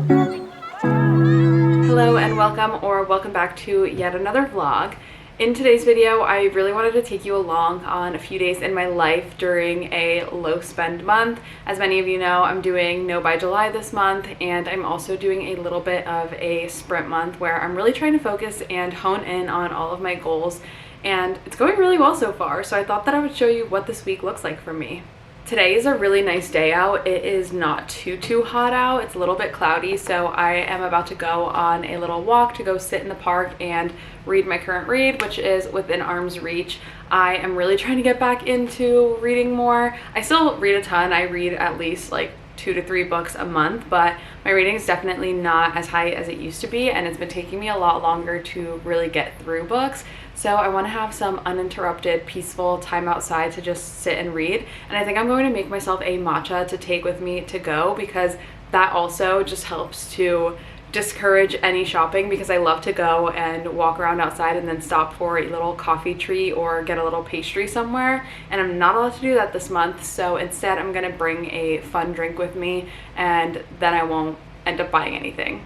Hello and welcome back to yet another vlog. In today's video, I really wanted to take you along on a few days in my life during a low spend month. As many of you know, I'm doing No by July this month, and I'm also doing a little bit of a sprint month where I'm really trying to focus and hone in on all of my goals, and it's going really well so far. So I thought that I would show you what this week looks like for me. Today is a really nice day out. It is not too hot out. It's a little bit cloudy, so I am about to go on a little walk to go sit in the park and read my current read, which is Within Arm's Reach. I am really trying to get back into reading more. I still read a ton. I read at least like 2 to 3 books a month, but my reading is definitely not as high as it used to be, and it's been taking me a lot longer to really get through books. So I want to have some uninterrupted, peaceful time outside to just sit and read. And I think I'm going to make myself a matcha to take with me to go, because that also just helps to discourage any shopping, because I love to go and walk around outside and then stop for a little coffee treat or get a little pastry somewhere. And I'm not allowed to do that this month. So instead I'm going to bring a fun drink with me, and then I won't end up buying anything.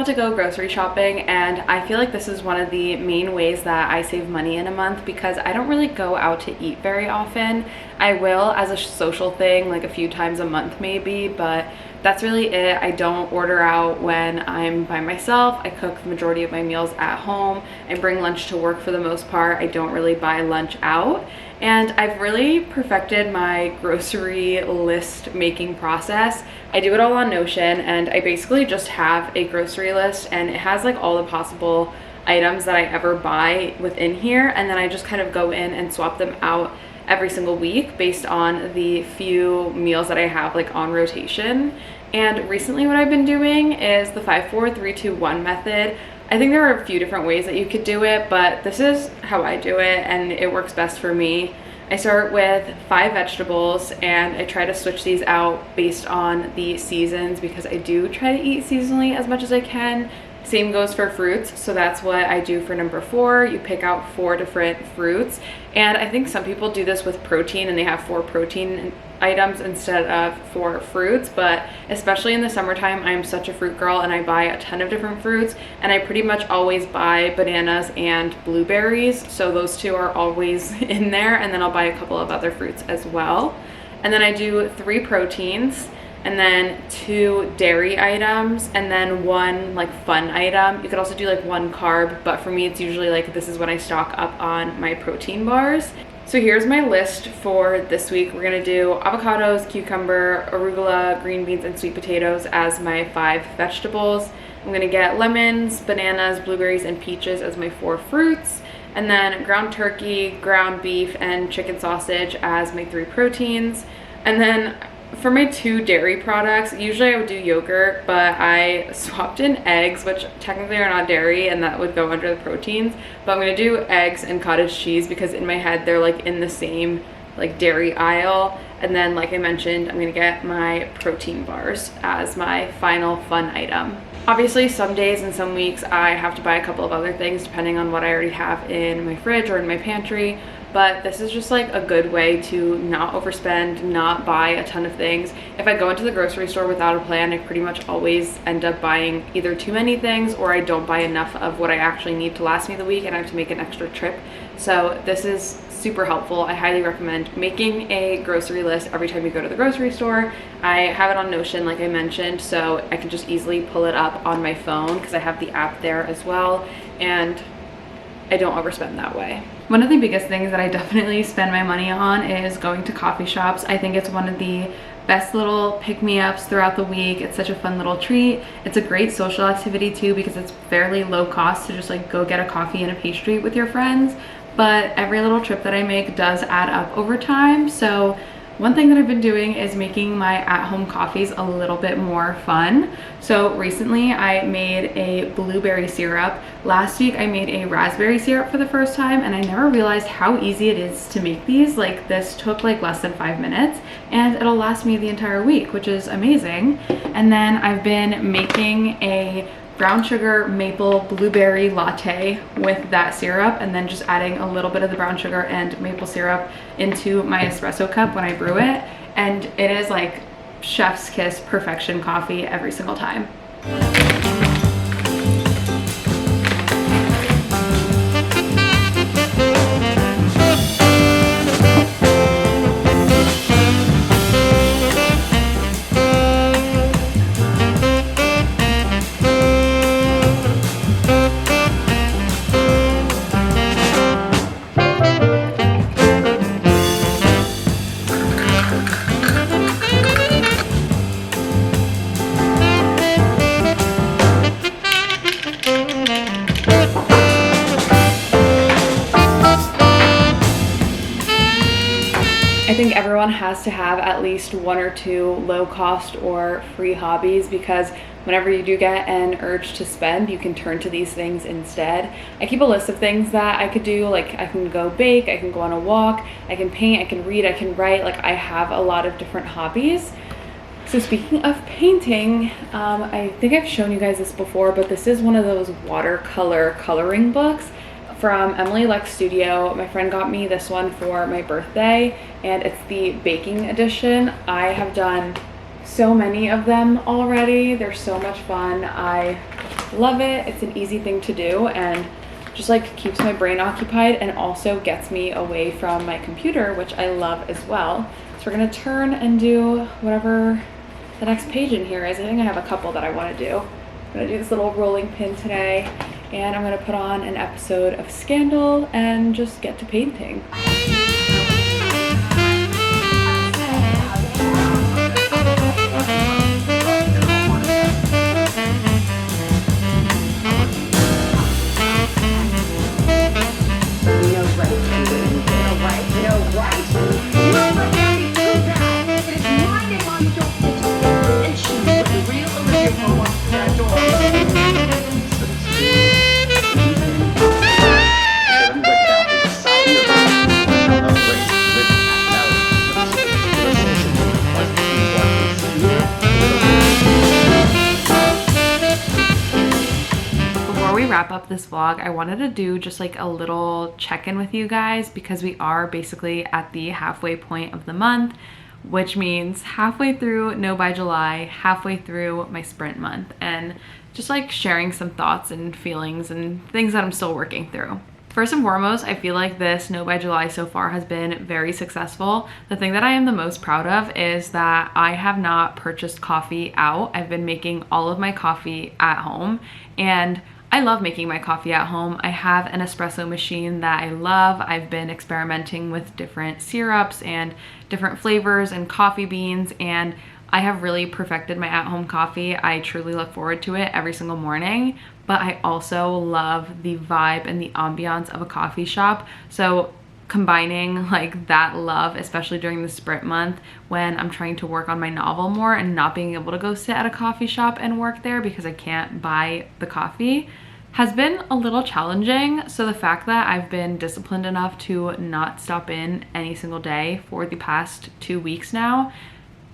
To go grocery shopping, and I feel like this is one of the main ways that I save money in a month, because I don't really go out to eat very often. I will as a social thing like a few times a month maybe, but that's really it. I don't order out when I'm by myself. I cook the majority of my meals at home. I bring lunch to work for the most part. I don't really buy lunch out. And I've really perfected my grocery list making process. I do it all on Notion, and I basically just have a grocery list, and it has like all the possible items that I ever buy within here, and then I just kind of go in and swap them out every single week based on the few meals that I have like on rotation. And recently what I've been doing is the 5-4-3-2-1 method. I think there are a few different ways that you could do it, but this is how I do it, and it works best for me. I start with 5 vegetables, and I try to switch these out based on the seasons, because I do try to eat seasonally as much as I can. Same goes for fruits, so that's what I do for number 4. You pick out 4 different fruits, and I think some people do this with protein, and they have 4 protein items instead of 4 fruits. But especially in the summertime, I'm such a fruit girl, and I buy a ton of different fruits, and I pretty much always buy bananas and blueberries, so those 2 are always in there, and then I'll buy a couple of other fruits as well. And then I do 3 proteins, and then 2 dairy items, and then 1 like fun item. You could also do like 1 carb, but for me it's usually like this is when I stock up on my protein bars. So here's my list for this week. We're gonna do avocados, cucumber, arugula, green beans, and sweet potatoes as my 5 vegetables. I'm gonna get lemons, bananas, blueberries, and peaches as my 4 fruits, and then ground turkey, ground beef, and chicken sausage as my 3 proteins. And then for my 2 dairy products, usually I would do yogurt, but I swapped in eggs, which technically are not dairy, and that would go under the proteins. But I'm gonna do eggs and cottage cheese, because in my head they're like in the same like dairy aisle. And then like I mentioned, I'm gonna get my protein bars as my final fun item. Obviously some days and some weeks I have to buy a couple of other things depending on what I already have in my fridge or in my pantry. But this is just like a good way to not overspend, not buy a ton of things. If I go into the grocery store without a plan, I pretty much always end up buying either too many things, or I don't buy enough of what I actually need to last me the week, and I have to make an extra trip. So this is super helpful. I highly recommend making a grocery list every time you go to the grocery store. I have it on Notion like I mentioned, so I can just easily pull it up on my phone because I have the app there as well, and I don't overspend that way. One of the biggest things that I definitely spend my money on is going to coffee shops. I think it's one of the best little pick-me-ups throughout the week. It's such a fun little treat. It's a great social activity too, because it's fairly low cost to just like go get a coffee and a pastry with your friends. But every little trip that I make does add up over time. So One thing that I've been doing is making my at-home coffees a little bit more fun. So recently I made a blueberry syrup. Last week I made a raspberry syrup for the first time, and I never realized how easy it is to make these. Like, this took like less than 5 minutes and it'll last me the entire week, which is amazing. And then I've been making a brown sugar maple blueberry latte with that syrup, and then just adding a little bit of the brown sugar and maple syrup into my espresso cup when I brew it. And it is like chef's kiss perfection coffee every single time. I think everyone has to have at least 1 or 2 low cost or free hobbies, because whenever you do get an urge to spend, you can turn to these things instead. I keep a list of things that I could do, like I can go bake, I can go on a walk, I can paint, I can read, I can write. Like, I have a lot of different hobbies. So speaking of painting, I think I've shown you guys this before, but this is one of those watercolor coloring books from Emily Lex Studio. My friend got me this one for my birthday, and it's the baking edition. I have done so many of them already. They're so much fun. I love it. It's an easy thing to do and just like keeps my brain occupied, and also gets me away from my computer, which I love as well. So we're gonna turn and do whatever the next page in here is. I think I have a couple that I want to do. I'm gonna do this little rolling pin today, and I'm gonna put on an episode of Scandal and just get to painting. Wrap up this vlog, I wanted to do just like a little check-in with you guys, because we are basically at the halfway point of the month, which means halfway through No by July, halfway through my sprint month, and just like sharing some thoughts and feelings and things that I'm still working through. First and foremost, I feel like this No by July so far has been very successful. The thing that I am the most proud of is that I have not purchased coffee out. I've been making all of my coffee at home, and I love making my coffee at home. I have an espresso machine that I love. I've been experimenting with different syrups and different flavors and coffee beans, and I have really perfected my at-home coffee. I truly look forward to it every single morning, but I also love the vibe and the ambiance of a coffee shop. So combining like that love, especially during the sprint month when I'm trying to work on my novel more and not being able to go sit at a coffee shop and work there because I can't buy the coffee, has been a little challenging. So the fact that I've been disciplined enough to not stop in any single day for the past 2 weeks now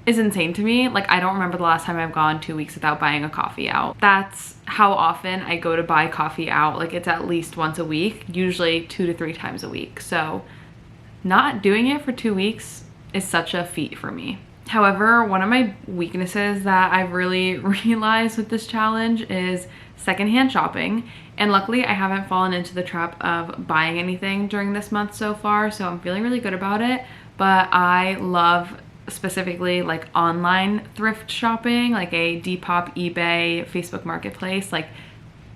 is insane to me. Like, I don't remember the last time I've gone 2 weeks without buying a coffee out. That's how often I go to buy coffee out. Like, it's at least once a week, usually 2 to 3 times a week. So not doing it for 2 weeks is such a feat for me. However, one of my weaknesses that I've really realized with this challenge is secondhand shopping. And luckily I haven't fallen into the trap of buying anything during this month so far, so I'm feeling really good about it. But I love specifically like online thrift shopping, like a Depop, eBay, Facebook Marketplace. Like,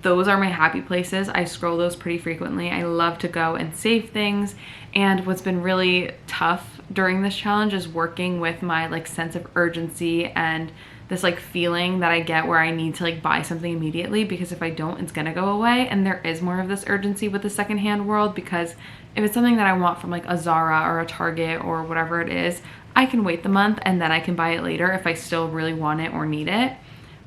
those are my happy places. I scroll those pretty frequently. I love to go and save things. And what's been really tough during this challenge is working with my like sense of urgency and this like feeling that I get where I need to like buy something immediately, because if I don't, it's gonna go away. And there is more of this urgency with the secondhand world, because if it's something that I want from like a Zara or a Target or whatever it is, I can wait the month and then I can buy it later if I still really want it or need it.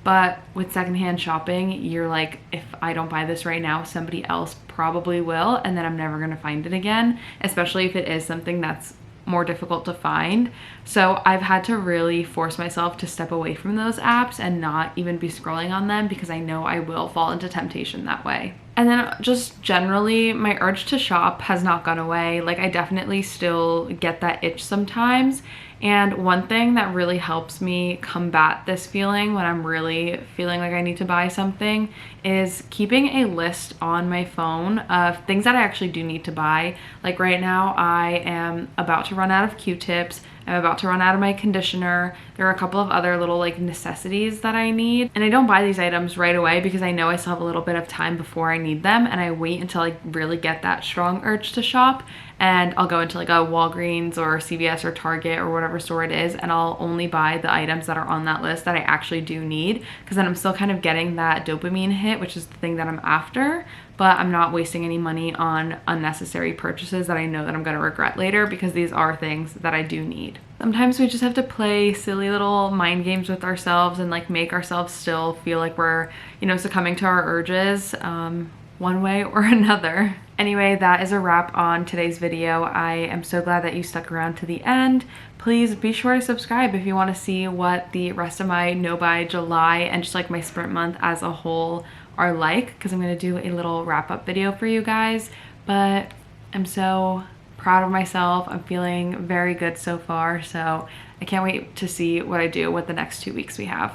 But with secondhand shopping, you're like, if I don't buy this right now, somebody else probably will, and then I'm never gonna find it again, especially if it is something that's more difficult to find. So I've had to really force myself to step away from those apps and not even be scrolling on them, because I know I will fall into temptation that way. And then just generally, my urge to shop has not gone away. Like, I definitely still get that itch sometimes. And one thing that really helps me combat this feeling when I'm really feeling like I need to buy something is keeping a list on my phone of things that I actually do need to buy. Like right now, I am about to run out of Q-tips. I'm about to run out of my conditioner. There are a couple of other little like necessities that I need. And I don't buy these items right away because I know I still have a little bit of time before I need them. And I wait until I really get that strong urge to shop. And I'll go into like a Walgreens or CVS or Target or whatever store it is, and I'll only buy the items that are on that list that I actually do need, because then I'm still kind of getting that dopamine hit, which is the thing that I'm after, but I'm not wasting any money on unnecessary purchases that I know that I'm going to regret later, because these are things that I do need. Sometimes we just have to play silly little mind games with ourselves and like make ourselves still feel like we're, you know, succumbing to our urges one way or another. Anyway, that is a wrap on today's video. I am so glad that you stuck around to the end. Please be sure to subscribe if you want to see what the rest of my no buy July and just like my sprint month as a whole are like, because I'm going to do a little wrap up video for you guys. But I'm so proud of myself. I'm feeling very good so far, so I can't wait to see what I do with the next 2 weeks we have.